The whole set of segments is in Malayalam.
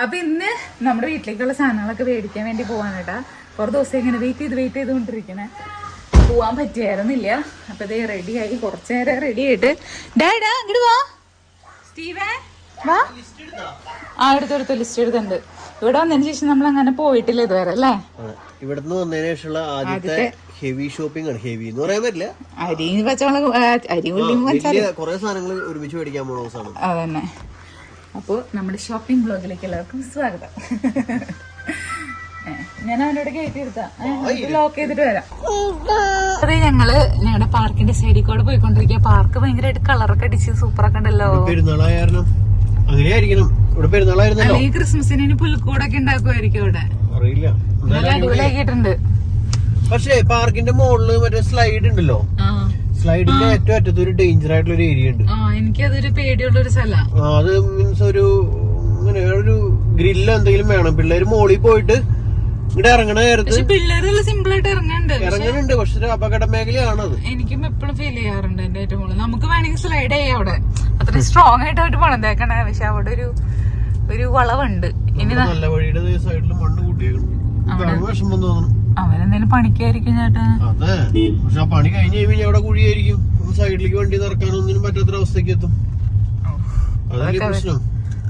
അപ്പൊ ഇന്ന് നമ്മുടെ വീട്ടിലേക്കുള്ള സാധനങ്ങളൊക്കെ മേടിക്കാൻ വേണ്ടി പോവാണ് കേട്ടാ. കുറെ ദിവസം ഇങ്ങനെ വെയിറ്റ് ചെയ്തുകൊണ്ടിരിക്കണേ, പോവാൻ പറ്റിയായിരുന്നില്ല. അപ്പൊ ഇത് റെഡിയായി, കുറച്ചു നേരം റെഡി ആയിട്ട് ഡാഡാ ഇങ്ങോട്ട് വാ സ്റ്റീവേ വാ. എടുത്തെടുത്ത് ലിസ്റ്റ് എടുത്തുണ്ട്. ഇവിടെ വന്നതിന് ശേഷം നമ്മൾ അങ്ങനെ പോയിട്ടില്ല ഇതുവരെ അല്ലേ. ഇവിടുന്ന് വന്നതിന് ശേഷമുള്ള ആദ്യത്തെ ഹെവി ഷോപ്പിംഗ് ആണ്. ഹെവി എന്ന് പറയാൻ പറ്റില്ല, അരി പച്ചമുളക് അരി ഉള്ളിയും കുറെ സാധനങ്ങൾ ഒരുമിച്ച് മേടിക്കാൻ പോണ ദിവസമാണ് അതന്നെ. അപ്പോൾ നമ്മുടെ ഷോപ്പിംഗ് ബ്ലോഗിലേക്ക് എല്ലാവർക്കും സ്വാഗതം. ഞാൻ അവനോട് കയറ്റി എടുത്താ ലോക്ക് ചെയ്തിട്ട് വരാം. അതെ, ഞങ്ങളുടെ പാർക്കിന്റെ സൈഡിൽ കൂടെ പോയിക്കൊണ്ടിരിക്കുക. പാർക്ക് ഭയങ്കരമായിട്ട് കളറൊക്കെ അടിച്ച് സൂപ്പറൊക്കെ ഉണ്ടല്ലോ. പെരുന്നാളായിരുന്നു ഈ ക്രിസ്മസിന് പുൽക്കൂടൊക്കെ ഉണ്ടാക്കുമായിരിക്കും ഇവിടെ. അറിയില്ല, നല്ല അടിപൊളിയാക്കിയിട്ടുണ്ട്. പക്ഷേ പാർക്കിന്റെ മുകളില് മറ്റേ സ്ലൈഡ് ഉണ്ടല്ലോ, സ്ലൈഡിന്റെ ഏറ്റവും അറ്റത്ത് ഒരു ഡേഞ്ചർ ആയിട്ടുള്ള ഒരു ഏരിയ ഉണ്ട്. എനിക്കതൊരു പേടിയുള്ള ഒരു സ്ഥലം. അത് മീൻസ് ഇങ്ങനെ ഒരു ഗ്രില്ല് എന്തെങ്കിലും വേണം. പിള്ളേര് മോളിൽ പോയിട്ട് ഇവിടെ ഇറങ്ങണ നേരത്ത് പിള്ളേരെല്ലാം സിമ്പിൾ ആയിട്ട് ഇറങ്ങുന്നുണ്ട്, പക്ഷെ ഒരു അപകട മേഖലയാണത്. എനിക്കും എപ്പോഴും ഫീൽ ചെയ്യാറുണ്ട് എന്റെ ഏറ്റവും കൂടുതൽ. നമുക്ക് വേണമെങ്കിൽ സ്ലൈഡ് ചെയ്യാം അവിടെ, അത്ര സ്ട്രോങ് ആയിട്ട് അവര് പണിതേക്കണേ. പക്ഷെ അവിടെ ഒരു വളവുണ്ട്. ഇനി നല്ല വഴിയുടെ സൈഡിൽ മണ്ണ് കൂട്ടിയേക്കണം, വിഷമം തോന്നണം. അവരെന്തേലും പണിക്കായിരിക്കും ചേട്ടാ. അതെ, പക്ഷെ ആ പണി കഴിഞ്ഞ് കഴിയുമ്പോൾ അവിടെ കുഴിയായിരിക്കും. സൈഡിലേക്ക് വണ്ടി നടക്കാനൊന്നിനും പറ്റാത്തൊരവസ്ഥയ്ക്ക് എത്തും. അതല്ലേ പ്രശ്നം.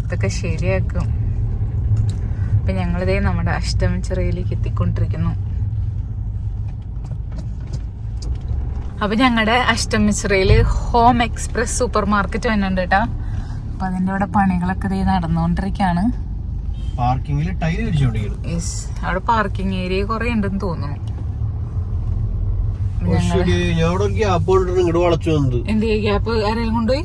ഇതൊക്കെ ശരിയാക്കും. അപ്പൊ ഞങ്ങളിതേ നമ്മുടെ അഷ്ടമിച്ചിറയിലേക്ക് എത്തിക്കൊണ്ടിരിക്കുന്നു. അപ്പൊ ഞങ്ങളുടെ അഷ്ടമിച്ചിറയില് ഹോം എക്സ്പ്രസ് സൂപ്പർ മാർക്കറ്റ് വന്നിട്ടുണ്ട് കേട്ടാ. അപ്പൊ അതിന്റെ അവിടെ പണികളൊക്കെ ഇതേ നടന്നുകൊണ്ടിരിക്കാണ്. അവിടെ പാർക്കിംഗ് ഏരിയ കൊറേ ഉണ്ടെന്ന് തോന്നുന്നു. എന്ത് ഗ്യാപ്പ് ആരെങ്കിലും കൊണ്ടുപോയി?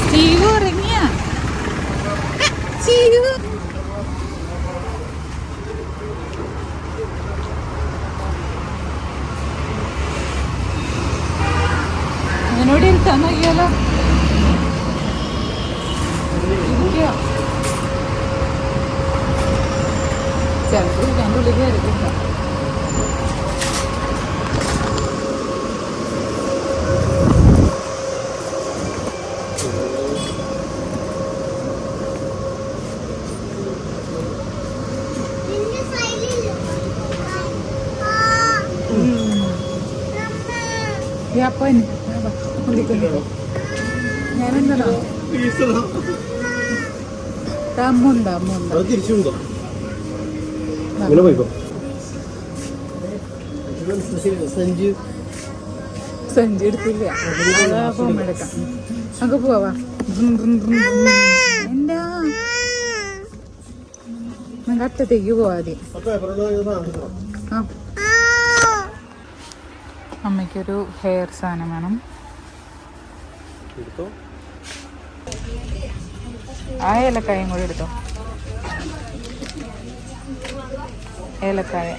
സ്റ്റീവ് ഇറങ്ങിയ സ്റ്റീവ് അതിനോട് ഇരുത്താൻ നോക്കിയാലോ. ചിലപ്പോൾ എൻ്റെ ഉള്ളിൽ കയറിക്കില്ല. ഞാനെന്താ സഞ്ചി എടുത്തില്ല, ഫോം എടുക്കാം. നമുക്ക് പോവാ. എന്താ നമുക്ക് അറ്റത്തേക്ക് പോവാതെ. അമ്മയ്ക്കൊരു ഹെയർ സാധനം വേണം. ആ ഏലക്കായും കൂടി എടുത്തോ. ഏലക്കായ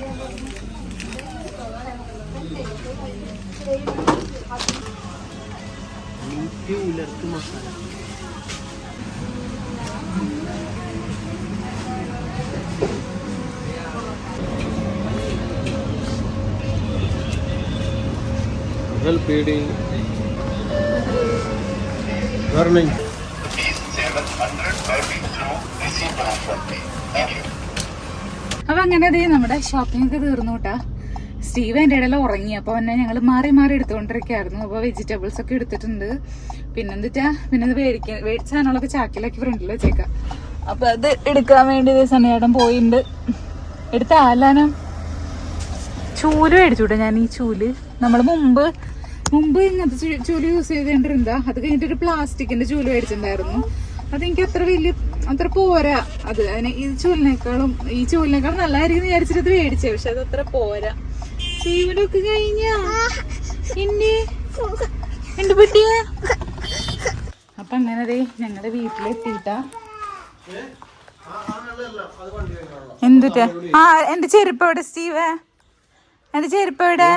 അപ്പൊ അങ്ങനെ നമ്മുടെ ഷോപ്പിംഗ് ഒക്കെ തീർന്നു കേട്ടാ. സ്റ്റീവ് എൻ്റെ ഇടയിൽ ഉറങ്ങി. അപ്പൊ തന്നെ ഞങ്ങൾ മാറി എടുത്തുകൊണ്ടിരിക്കുകയായിരുന്നു. അപ്പൊ വെജിറ്റബിൾസ് ഒക്കെ എടുത്തിട്ടുണ്ട്. പിന്നെന്താ പിന്നെ മേടിച്ച സാധനങ്ങളൊക്കെ ചാക്കിലാക്കി ഫ്രണ്ടിൽ വെച്ചേക്കാം. അപ്പൊ അത് എടുക്കാൻ വേണ്ടി സണ്ണേട്ടൻ പോയിട്ടുണ്ട്. എടുത്ത ആലാനം ചൂല് മേടിച്ചുകൂട്ടെ. ഞാൻ ഈ ചൂല് നമ്മൾ മുമ്പ് ഇങ്ങനത്തെ ചൂല് യൂസ് ചെയ്തോണ്ടിരുന്നാ. അത് കഴിഞ്ഞിട്ട് ഒരു പ്ലാസ്റ്റിക്കിന്റെ ചൂല് മേടിച്ചിട്ടുണ്ടായിരുന്നു. അതെനിക്ക് അത്ര പോരാ. അത് അതിന് ഈ ചൂലിനേക്കാളും നല്ലതായിരിക്കും വിചാരിച്ചിട്ട് അത് മേടിച്ചേ. പക്ഷെ അത് അത്ര പോരാ. ചീവലൊക്കെ കഴിഞ്ഞ എന്റെ പറ്റിയ. അപ്പൊ അങ്ങനെ ഞങ്ങളുടെ വീട്ടിലെത്തിയിട്ടാ. എന്തുട്ടാ? എന്റെ ചെരുപ്പ് എവിടെ സ്റ്റീവ്? എന്റെ ചെരുപ്പ് എവിടെ?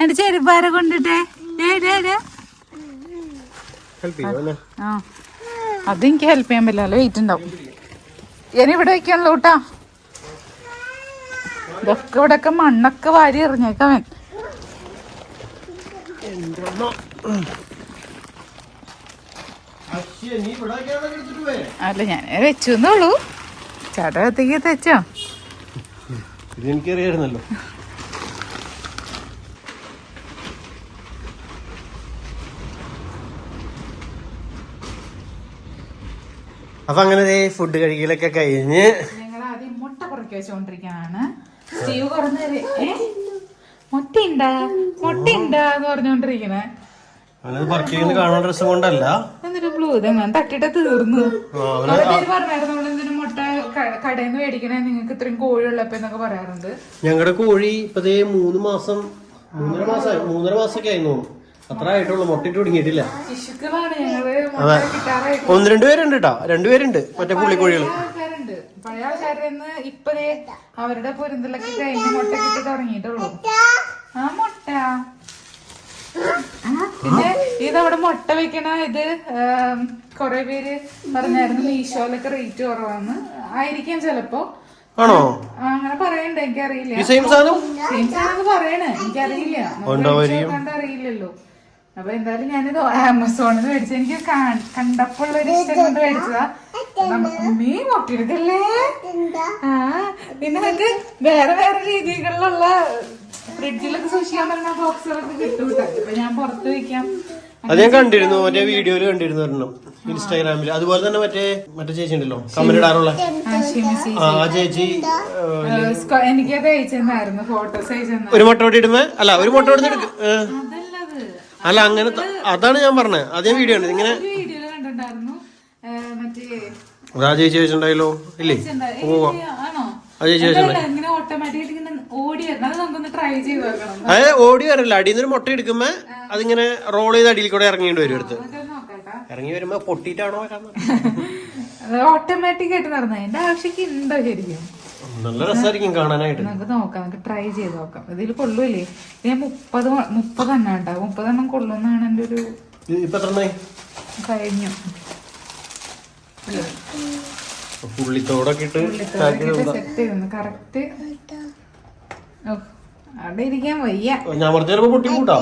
എന്റെ ചെരുപ്പ് ആരെ കൊണ്ടിട്ടേ? അതെനിക്ക് ഹെൽപ്പ് ചെയ്യാൻ പറ്റില്ലല്ലോ, വെയിറ്റ് ഉണ്ടാവും. ഞാനിവിടെ വെക്കാണല്ലോ കൂട്ടാ. ഇതൊക്കെ ഇവിടെയൊക്കെ മണ്ണൊക്കെ വാരി എറിഞ്ഞേക്കവൻ. അല്ല ഞാൻ വെച്ചു എന്നുള്ളൂ. ചടകത്തേക്ക് തെച്ചോ എനിക്കറിയായിരുന്നല്ലോ. അപ്പൊ അങ്ങനെ ഫുഡ് കഴിക്കലൊക്കെ കഴിഞ്ഞ് ഞങ്ങൾ ആദ്യം മുട്ട പുറക്കി വെച്ചോണ്ടിരിക്കാണ്. സ്റ്റീവ് പറഞ്ഞത് മുട്ടയുണ്ടാ എന്ന് പറഞ്ഞോണ്ടിരിക്കണേ. കാണുന്ന രസം കൊണ്ടല്ല, എന്നിട്ട് ബ്ലൂ ഇതെങ്ങനെ തട്ടിട്ട് തീർന്നു. പറഞ്ഞായിരുന്നു നമ്മളെന്തിനും മുട്ട കടയിൽ നിന്ന് മേടിക്കണേ, നിങ്ങൾക്ക് ഇത്രയും കോഴി ഉള്ളപ്പോ എന്നൊക്കെ പറയാറുണ്ട്. ഞങ്ങളുടെ കോഴി ഇപ്പതേ 3 മാസം 3.5 മാസമൊക്കെ ആയിരുന്നു. അത്ര ആയിട്ടുള്ളൂ, മുട്ടയിട്ട് തുടങ്ങിയിട്ടില്ല. ഒന്ന് 2 പേരുണ്ട് കേട്ടോ, 2 പേരുണ്ട് മറ്റേ പുള്ളിക്കോഴികള്. പഴയ ആൾക്കാരെന്ന് ഇപ്പതേ അവരുടെ പൊരുന്തലൊക്കെ കഴിഞ്ഞ് മുട്ട കിട്ടി തുടങ്ങിയിട്ടുള്ളൂ. ആ മുട്ട പിന്നെ ഇതവിടെ മുട്ട വെക്കണ ഇത് കൊറേ പേര് പറഞ്ഞായിരുന്നു മീഷോയിലൊക്കെ റേറ്റ് കുറവാന്ന്. ആയിരിക്കാം ചിലപ്പോ. ആണോ? അങ്ങനെ പറയണ്ട, എനിക്കറിയില്ല. സെയിം സാധനം പറയണേ, എനിക്കറിയില്ല, കണ്ടറിയില്ലല്ലോ. അപ്പൊ എന്തായാലും ഞാനിത് ആമസോണിൽ നിന്ന് മേടിച്ചു. എനിക്ക് കണ്ടപ്പോൾ ഒരു ഇഷ്ടം കൊണ്ട് മേടിച്ചതാ. മീ മുട്ടിയെടുക്കല്ലേ. പിന്നെ നമുക്ക് വേറെ വേറെ രീതികളിലുള്ള ഫ്രിഡ്ജിലൊക്കെ സൂക്ഷിക്കാൻ പറ്റുന്ന ബോക്സുകളൊക്കെ കിട്ടും. ഇപ്പൊ ഞാൻ പുറത്ത് വെക്കാം. അത് ഞാൻ കണ്ടിരുന്നു, മറ്റേ വീഡിയോയില് കണ്ടിരുന്നു ഒരെണ്ണം ഇൻസ്റ്റാഗ്രാമിൽ. അതുപോലെ തന്നെ മറ്റേ ചേച്ചി ഉണ്ടല്ലോ കമന്റ് ഇടാറുള്ള ആ ചേച്ചി എനിക്കത് അയച്ചെന്നായിരുന്നു, ഫോട്ടോസ് അയച്ചെന്നായിരുന്നു. ഒരു മുട്ട ഓടി ഇടുമ്പോ അല്ല, ഒരു മുട്ട ഓടി അല്ല അങ്ങനെ. അതാണ് ഞാൻ പറഞ്ഞത്, അതേ വീഡിയോ ഉണ്ട് ഇങ്ങനെ. വീഡിയോയില് കണ്ടിട്ടുണ്ടായിരുന്നു. മറ്റേ ആ ചേച്ചി വെച്ചിട്ടുണ്ടായല്ലോ ഇല്ലേ? ഇങ്ങനെ ഓട്ടോമാറ്റിക് ഇങ്ങനെ ഓടി വരണം. അത് നമുക്കൊന്ന് ട്രൈ ചെയ്ത് നോക്കണം. അതെ, ഓടി വരില്ല. അടിയിൽ നിന്ന് മുട്ട എടുക്കുമ്പോ അതിങ്ങനെ റോൾ ചെയ്ത് അടിയിൽ കൂടെ ഇറങ്ങിയിട്ട് വരും. എടുത്ത് ഇറങ്ങി വരുമ്പോ പൊട്ടിയിട്ടാണോ ഓട്ടോമാറ്റിക് ആയിട്ട് നടന്നത്. അതിന്റെ ആവശ്യമൊക്കെ ഉണ്ടോ ശരിക്കും? നല്ല രസമായിരിക്കും കാണാനായിട്ട്. നമുക്ക് നോക്കാം, നമുക്ക് ട്രൈ ചെയ്ത് നോക്കാം. ഇതിൽ കൊള്ളൂല്ലേ? ഞാൻ 30 എണ്ണം ഉണ്ടാവും. 30 എണ്ണം കൊള്ളുന്നാണ് എന്റെ ഒരു. ഇപ്പൊ എത്ര കഴിഞ്ഞു. പുള്ളിത്തോടൊക്കെ ഇട്ട് സെറ്റ് ചെയ്യുന്നു കറക്റ്റ്. അവിടെ ഇരിക്കാൻ വയ്യ. ഞാൻ പറഞ്ഞ പൊട്ടി കൂട്ടാ.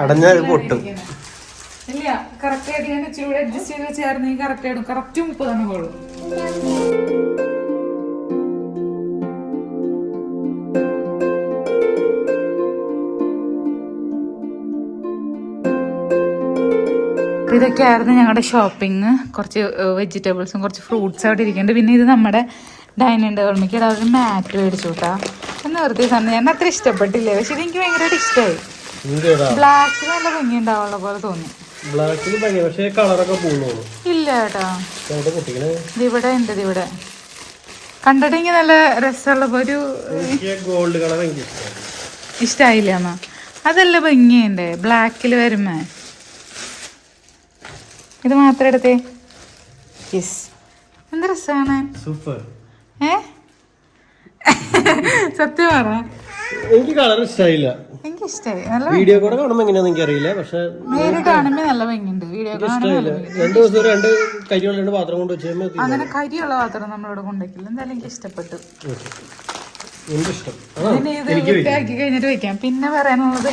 അടഞ്ഞ പൊട്ടും. ഇല്ല, കറക്റ്റ് ആയിട്ട് ഞാൻ ഇച്ചിരി അഡ്ജസ്റ്റ് ചെയ്ത് വെച്ചായിരുന്നു. കറക്റ്റ് ആയിട്ട് കറക്റ്റ് 30 തന്നെ കൊള്ളും. ഇതൊക്കെയായിരുന്നു ഞങ്ങളുടെ ഷോപ്പിംഗ്. കുറച്ച് വെജിറ്റബിൾസും കുറച്ച് ഫ്രൂട്ട്സും അവിടെ ഇരിക്കുന്നുണ്ട്. പിന്നെ ഇത് നമ്മുടെ ഡൈനിങ് ടേബിളിലേക്ക് ഒരു മാറ്റ് മേടിച്ചു കൂട്ടാ. ഒന്ന് വെറുതെ തന്നെ ഞാൻ അത്ര ഇഷ്ടപ്പെട്ടില്ലേ, പക്ഷെ എനിക്ക് ഭയങ്കരമായിട്ട് ഇഷ്ടമായി. ബ്ലാക്ക് നല്ല ഭംഗി ഉണ്ടാവുള്ള പോലെ തോന്നി. ഇല്ല കേട്ടോ, ഇവിടെ ഉണ്ട്. ഇവിടെ കണ്ടിട്ടെങ്കിൽ നല്ല രസമുള്ള ഒരു ഗോൾഡ് കളർ ഇഷ്ടായില്ല എന്നാ. അതല്ല ഭംഗിയുണ്ട് ബ്ലാക്കിൽ വരുമ്പോ. ഇത് മാത്രം എടുത്തേ. യെസ്, എന്ത് രസാണ്. സൂപ്പർ. സത്യം പറ, എനിക്ക് കളർ ഇഷ്ടമായില്ല. എനിക്ക് ഇഷ്ടമായി. നല്ല വീഡിയോ കൂടെ കാണുമ്പോ എങ്ങനെയാന്ന് എനിക്കറിയില്ല, പക്ഷെ നേരിട്ട് കാണുമ്പോ നല്ല ഭംഗിയുണ്ട്. വീഡിയോ കാണുമ്പോൾ 2 ദിവസം 2 കരിയുള്ള പാത്രം കൊണ്ട് വെച്ചാൽ അങ്ങനെ കരിയുള്ള പാത്രം നമ്മളിവിടെ കൊണ്ടുവയ്ക്കില്ല. എന്തായാലും എനിക്ക് ഇഷ്ടപ്പെട്ടു. ഇത് വൃത്തിയാക്കി കഴിഞ്ഞിട്ട് വെക്കാം. പിന്നെ പറയാനുള്ളത്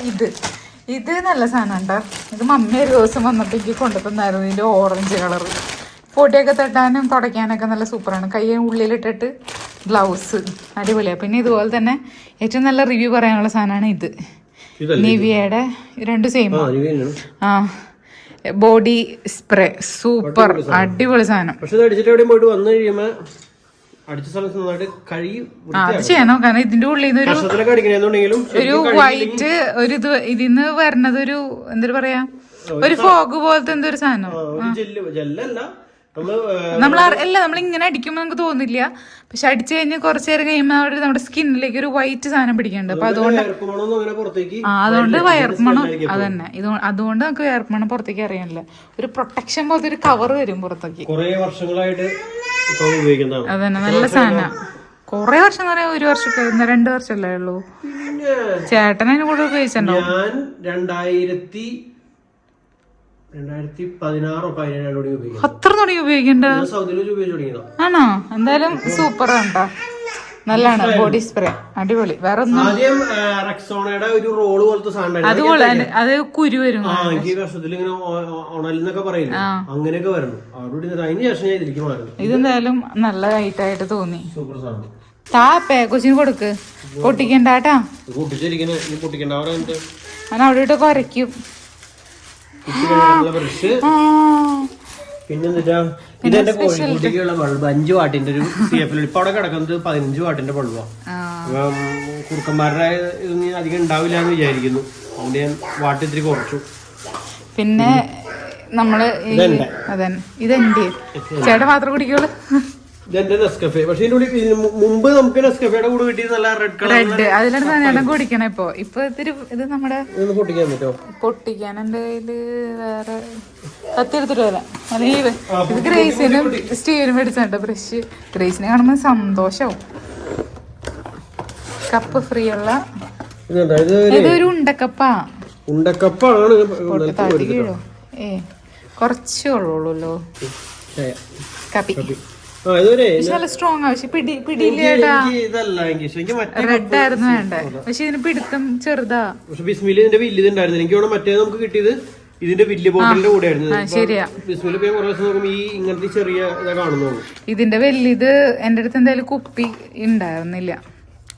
ഇത് നല്ല സാധനം ഉണ്ടോ. ഇത് മമ്മി ഒരു ദിവസം വന്നപ്പോൾ എനിക്ക് കൊണ്ടുതന്നായിരുന്നു. ഇതിന്റെ ഓറഞ്ച് കളർ പൊടിയൊക്കെ തട്ടാനും തുടയ്ക്കാനൊക്കെ നല്ല സൂപ്പറാണ്. കൈ ഉള്ളിലിട്ടിട്ട് ഗ്ലൗസ് അടിപൊളിയാണ്. പിന്നെ ഇതുപോലെ തന്നെ ഏറ്റവും നല്ല റിവ്യൂ പറയാനുള്ള സാധനമാണ് ഇത്. നിവിയയുടെ 2 സെയിം ബോഡി സ്പ്രേ, സൂപ്പർ അടിപൊളി സാധനം. അത് ചെയ്യണം, കാരണം ഇതിന്റെ ഉള്ളിൽ ഒരു വൈറ്റ് ഒരു ഇത് ഇതിന്ന് വരണത് ഒരു എന്താ പറയാ, ഒരു ഫോഗ് പോലത്തെ എന്തൊരു സാധനം. നമ്മളിങ്ങനെ അടിക്കുമ്പോ നമുക്ക് തോന്നില്ല, പക്ഷെ അടിച്ചു കഴിഞ്ഞ് കുറച്ചു നേരം കഴിയുമ്പോൾ അവിടെ നമ്മുടെ സ്കിന്നിലേക്ക് ഒരു വൈറ്റ് സാധനം പിടിക്കുന്നുണ്ട്. അപ്പൊ അതുകൊണ്ട് വയർപ്പണം അതന്നെ. അതുകൊണ്ട് നമുക്ക് വയർപ്പണം പുറത്തേക്ക് അറിയാനില്ല. ഒരു പ്രൊട്ടക്ഷൻ പോലത്തെ ഒരു കവർ വരും പുറത്തേക്ക്. അതന്നെ നല്ല സാധന. കൊറേ വർഷം എന്ന് പറയാ, 1 വർഷം 2 വർഷമല്ലേ ഉള്ളൂ. ചേട്ടനെ കൂടെ ഉപയോഗിച്ചിട്ടുണ്ടോ? 2016 or 17 ഉപയോഗിക്കുന്നത്. അത്ര തുടങ്ങി ഉപയോഗിക്കണ്ട സൗദിയിൽ ഉപയോഗിച്ചു തുടങ്ങിയതാ. ആണോ? എന്തായാലും സൂപ്പർ ആണ്ടാ, നല്ലതാണ് ബോഡി സ്പ്രേ, അടിപൊളി. വേറെ ഒന്നും ആദ്യം റെക്സോണയുടെ ഒരു റോള് പോലത്തെ സാധനം അതുപോലെ അത് കുരു വരും, എനിക്ക് കഷ്ടത്തിൽ ഇങ്ങനെ ഉണലെന്നൊക്കെ പറയില്ല, അങ്ങനെയൊക്കെ വരണം. അവിടെ അതിന് ശേഷം ഞാൻ ഇതിലേക്ക് മാറുന്നു. ഇതെന്തായാലും നല്ല ഹൈറ്റായിട്ട് തോന്നി. സൂപ്പർ സാധനം. താപ്പേ കൊച്ചിന് കൊടുക്ക്, പൊട്ടിക്കണ്ടാട്ടാ. പൊട്ടിച്ചിരിക്കണ പൊട്ടിക്കണ്ട, അവിടെ ഞാൻ അവിടെ ഇട്ട് കുരയ്ക്കും. ബ്രഷ്, പിന്നെന്താ ഇതെന്റെ കോഴിക്കുട്ടിക്കുള്ള ബൾബ് 5 വാട്ടിന്റെ ഒരു CF. ഇപ്പൊ അവിടെ കിടക്കുന്നത് 15 വാട്ടിന്റെ ബൾബാ. കുറുക്കന്മാരുടെ ഇതൊന്നും അധികം ഉണ്ടാവില്ല എന്ന് വിചാരിക്കുന്നു, അതുകൊണ്ട് ഞാൻ വാട്ട് ഇത്തിരി കുറച്ചു. പിന്നെ നമ്മള് അതെ, ഇതെന്റെ ചേട്ടൻ മാത്രം കുടിക്കുള്ളൂ. ഇതെന്റെ നെസ്കഫേ. പക്ഷെ മുമ്പ് നമുക്ക് നെസ്കഫയുടെ കൂടെ കിട്ടിയത് നല്ല റെഡ് കളർ, റെഡ്. അതിലാണ് സാധനം കുടിക്കണം. ഇപ്പൊ ഇത്തിരി ഇത് നമ്മുടെ പൊട്ടിക്കാൻ പറ്റുമോ? പൊട്ടിക്കാൻ എന്റെ കയ്യില് വേറെ കത്തി എടുത്തിട്ട് വരാം. അല്ലെങ്കിൽ ഇത് ഗ്രേസിനും സ്റ്റീവിനും മേടിച്ചോ ബ്രഷ്. ഗ്രേസിനെ കാണുമ്പോൾ സന്തോഷവും. കപ്പ് ഫ്രീ ഉള്ള ഇതൊരു ഉണ്ടക്കപ്പാ. ഉണ്ടക്കപ്പാണ്. കീഴോ? കുറച്ചേ ഉള്ളൂല്ലോ കപ്പി. നല്ല സ്ട്രോങ് ആവശ്യം. പിടിയില്ലേട്ടാ, റെഡ് ആയിരുന്നു വേണ്ടേ, പക്ഷെ ഇതിന് പിടുത്തം ചെറുതാ. പക്ഷെ ബിസ്മില് ഇതിന്റെ വലിയ ഉണ്ടായിരുന്നു. എനിക്ക് ഇവിടെ മറ്റേ നമുക്ക് കിട്ടിയത് ഇതിന്റെ വലിയ ബോട്ടിലിന്റെ കൂടെ ആയിരുന്നു. ശരിയാ, ബിസ്മില് കുറെ ദിവസം നോക്കുമ്പോ ഈ ഇങ്ങനത്തെ ചെറിയ ഇതാ കാണുന്നുള്ളൂ. ഇതിന്റെ വലിയത് എന്റെ അടുത്ത് എന്തായാലും കുപ്പി ഉണ്ടായിരുന്നില്ല.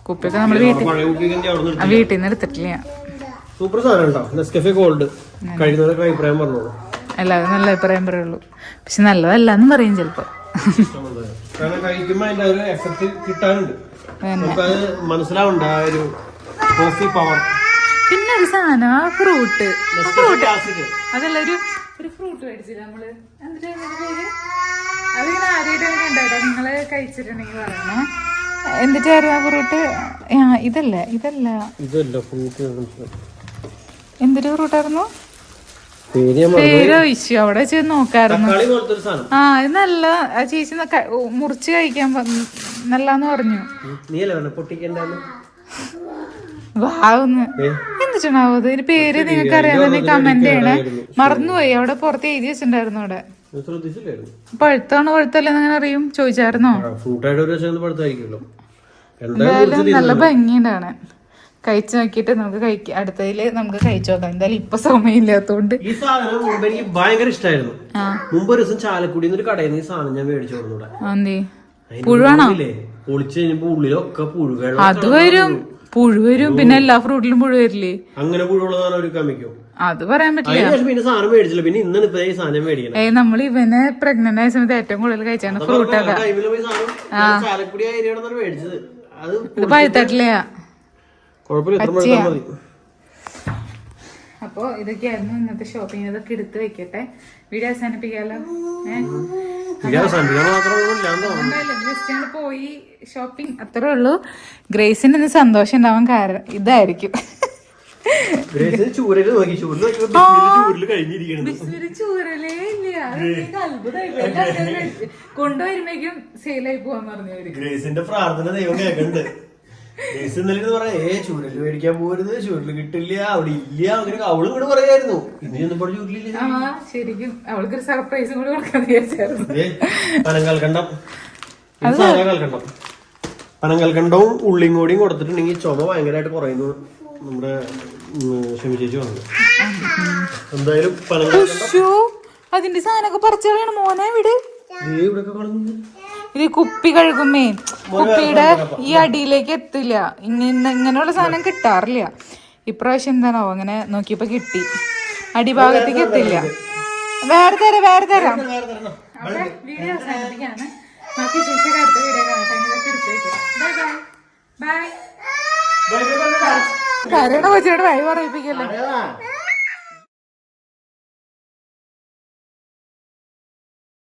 കുപ്പിയൊക്കെ നമ്മള് വീട്ടിൽ നിന്ന് എടുത്തിട്ടില്ല. സൂപ്പർ സാധനം ഉണ്ടോ നെസ്കഫേ ഗോൾഡ്? കഴിയുന്നവരൊക്കെ അഭിപ്രായം പറഞ്ഞോളൂ. എല്ലാവരും നല്ല അഭിപ്രായം പറയുള്ളൂ, പക്ഷെ നല്ലതല്ലെന്ന് പറയും ചിലപ്പോ. കാരണം കഴിക്കുമ്പോ അതിന്റെ ഒരു എഫക്ട് കിട്ടാനുണ്ട്, നമുക്കത് മനസ്സിലാവുണ്ട് ആ ഒരു കോഫി പവർ. പിന്നെ ഒരു സാധനം ഫ്രൂട്ട് അതല്ല, ഒരു ഫ്രൂട്ട് മേടിച്ചില്ല നമ്മള്. പേര് അതിങ്ങനെ ആദ്യമായിട്ട് കണ്ടോ, നിങ്ങള് കഴിച്ചിട്ടുണ്ടെങ്കിൽ പറയണേ. എന്നിട്ടായിരുന്നു ആ ഫ്രൂട്ട്? ഇതല്ല ഫ്രൂട്ട്. എന്തൊരു ഫ്രൂട്ടായിരുന്നു? പേരോ ഇഷ്യൂ അവിടെ വെച്ച് നോക്കായിരുന്നു. ആ ഇത് നല്ല, ആ ചേച്ചി മുറിച്ച് കഴിക്കാൻ നല്ലാന്ന് പറഞ്ഞു. വാവുന്ന് എന്തിട്ടാണാവോ ഇതിന് പേര്? നിങ്ങൾക്ക് അറിയാതെ കമന്റ് ചെയ്യണേ. മറന്നുപോയി, അവിടെ പുറത്ത് എഴുതി വെച്ചിട്ടുണ്ടായിരുന്നു. അവിടെ പഴുത്താണോ പഴുത്തല്ലെന്ന് അങ്ങനെ അറിയും? ചോദിച്ചായിരുന്നോ? എന്തായാലും നല്ല ഭംഗിയുണ്ടാണ്. കഴിച്ചു നോക്കിട്ട് നമുക്ക് കഴിക്കാം. അടുത്തതില് നമുക്ക് കഴിച്ചു നോക്കാം. എന്തായാലും ഇപ്പൊ സമയമില്ലാത്തോണ്ട്. ഈ സാധനം മുമ്പ് എനിക്ക് ഭയങ്കര ഇഷ്ടമായിരുന്നു. മുമ്പ് ഒരു ദിവസം ചാലക്കുടി ഒരു കടയിൽ നിന്ന് ഈ സാധനം ഞാൻ മേടിച്ചു കൊടുന്നൂടെ. പുഴുവാണോ? പൊളിച്ചു കഴിഞ്ഞപ്പോ ഉള്ളിലൊക്കെ പുഴുകൾ. അത് വരും, പുഴു വരും. പിന്നെ എല്ലാ ഫ്രൂട്ടിലും പുഴു വരില്ലേ? അങ്ങനെ പുഴുള്ളതാണ് ഒരു കമ്മിക്കോ? അത് പറയാൻ പറ്റില്ല. പിന്നെ സാധനം മേടിച്ചില്ല. പിന്നെ ഇന്നാണ് ഇപ്പൊ ഈ സാധനം മേടിക്കണം. നമ്മൾ ഇവനെ പ്രഗ്നന്റ് ആയ സമയത്ത് ഏറ്റവും കൂടുതൽ കഴിച്ചാണ് ഫ്രൂട്ടൊക്കെ. ചാലക്കുടി ഏരിയയാണ് മേടിച്ചത്. ഇത് പഴുത്തട്ടില്ല. അപ്പൊ ഇതൊക്കെയായിരുന്നു ഇന്നത്തെ ഷോപ്പിംഗ്. ഇതൊക്കെ എടുത്ത് വെക്കട്ടെ. വീഡിയോ അവസാനിപ്പിക്കാലോ. ജസ്റ്റ് പോയി ഷോപ്പിംഗ്, അത്രേ ഉള്ളൂ. ഗ്രേസിന് ഇന്ന് സന്തോഷം ഉണ്ടാവാൻ കാരണം ഇതായിരിക്കും. ചൂരലേ ഇല്ല, കൊണ്ടുവരുമ്പോഴേക്കും സെയിലായി പോവാന്ന് പറഞ്ഞവര്. ഗ്രേസിന്റെ പ്രാർത്ഥന ദൈവം കേൾക്കണ്ട്. ചൂരല് മേടിക്കാൻ പോരുത്, ചൂരല് കിട്ടില്ല, അവിടെ ഇല്ല, അങ്ങനെ അവളും കൂടെ പറയായിരുന്നു. ഇന്ന് ചെന്നപ്പോൾ ചൂരലില്ല. ശരിക്കും അവൾക്കൊരു സർപ്രൈസും കൂടെ കൊടുക്കാന്ന് വിചാരിച്ചായിരുന്നു. പനങ്കൽക്കണ്ടം, പനങ്കൽക്കണ്ടവും ഉള്ളിയും കൂടിയും കൊടുത്തിട്ടുണ്ടെങ്കിൽ ചുമ ഭയങ്കരമായിട്ട് കുറയുന്നു. നമ്മുടെ ഷമി ചേച്ചി വന്നത്. എന്തായാലും അതിന്റെ സാധനമൊക്കെ പറിച്ചു കളയണം മോനെ. ഇവിടെ ഇവിടെയൊക്കെ കളഞ്ഞു. ഇത് കുപ്പി കഴുകുമ്പേ കുപ്പിയുടെ ഈ അടിയിലേക്ക് എത്തില്ല. ഇങ്ങനെയുള്ള സാധനം കിട്ടാറില്ല. ഇപ്രാവശ്യം എന്താണോ അങ്ങനെ നോക്കിയപ്പോ കിട്ടി. അടിഭാഗത്തേക്ക് എത്തില്ല. വേറെ തരാം. വീഡിയോ അവസാനിപ്പിക്കാണ്. ബാക്കി ശേഷം അടുത്ത വീഡിയോ കാണാം. ബൈ. കരയണ കൊച്ചിയോട് വഴി പറയിപ്പിക്കല്ലേ.